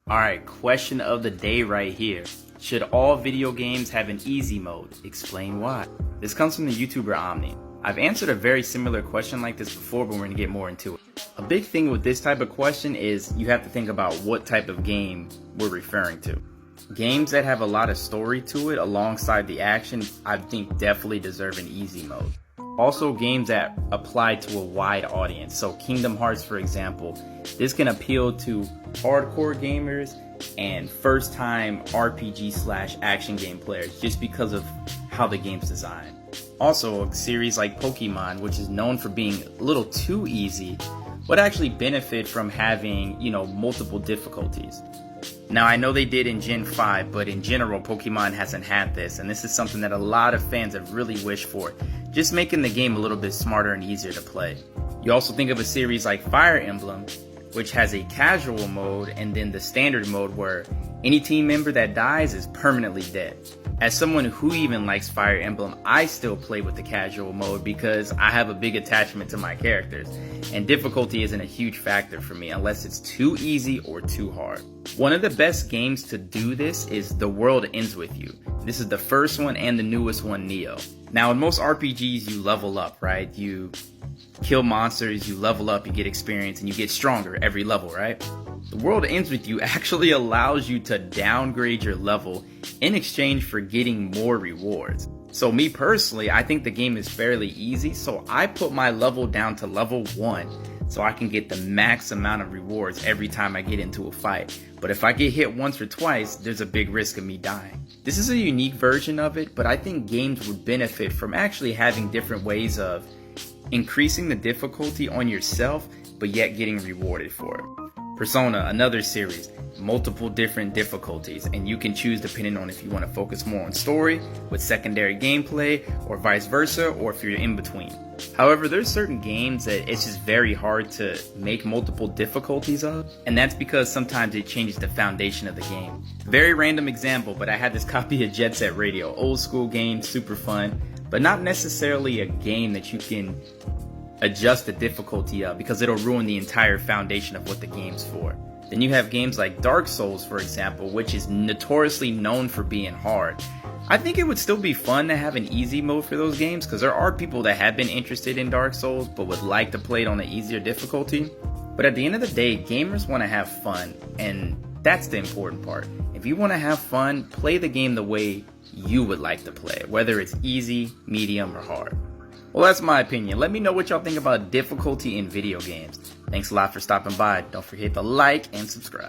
Alright, question of the day right here. Should all video games have an easy mode? Explain why. This comes from the YouTuber Omni. I've answered a very similar question like this before, but we're going to get more into it. A big thing with this type of question is you have to think about what type of game we're referring to. Games that have a lot of story to it alongside the action, I think definitely deserve an easy mode. Also, games that apply to a wide audience. So Kingdom Hearts, for example, this can appeal to hardcore gamers and first-time RPG/action game players just because of how the game's designed. Also, a series like Pokemon, which is known for being a little too easy, would actually benefit from having, multiple difficulties. Now, I know they did in Gen 5, but in general, Pokemon hasn't had this, and this is something that a lot of fans have really wished for, just making the game a little bit smarter and easier to play. You also think of a series like Fire Emblem, which has a casual mode and then the standard mode where any team member that dies is permanently dead. As someone who even likes Fire Emblem, I still play with the casual mode because I have a big attachment to my characters, and difficulty isn't a huge factor for me unless it's too easy or too hard. One of the best games to do this is The World Ends With You. This is the first one and the newest one, Neo. Now, in most RPGs, you level up, right? You kill monsters, you level up, you get experience, and you get stronger every level, right? The World Ends With You actually allows you to downgrade your level in exchange for getting more rewards. So me personally, I think the game is fairly easy, so I put my level down to level 1 so I can get the max amount of rewards every time I get into a fight. But if I get hit once or twice, there's a big risk of me dying. This is a unique version of it, but I think games would benefit from actually having different ways of increasing the difficulty on yourself, but yet getting rewarded for it. Persona, another series, multiple different difficulties, and you can choose depending on if you want to focus more on story with secondary gameplay or vice versa, or if you're in between. However, there's certain games that it's just very hard to make multiple difficulties of, and that's because sometimes it changes the foundation of the game. Very random example, but I had this copy of Jet Set Radio, old school game, super fun, but not necessarily a game that you can adjust the difficulty of because it'll ruin the entire foundation of what the game's for. Then you have games like Dark Souls, for example, which is notoriously known for being hard. I think it would still be fun to have an easy mode for those games because there are people that have been interested in Dark Souls but would like to play it on an easier difficulty. But at the end of the day, gamers want to have fun, and that's the important part. If you want to have fun, play the game the way you would like to play it, whether it's easy, medium, or hard. Well, that's my opinion. Let me know what y'all think about difficulty in video games. Thanks a lot for stopping by. Don't forget to like and subscribe.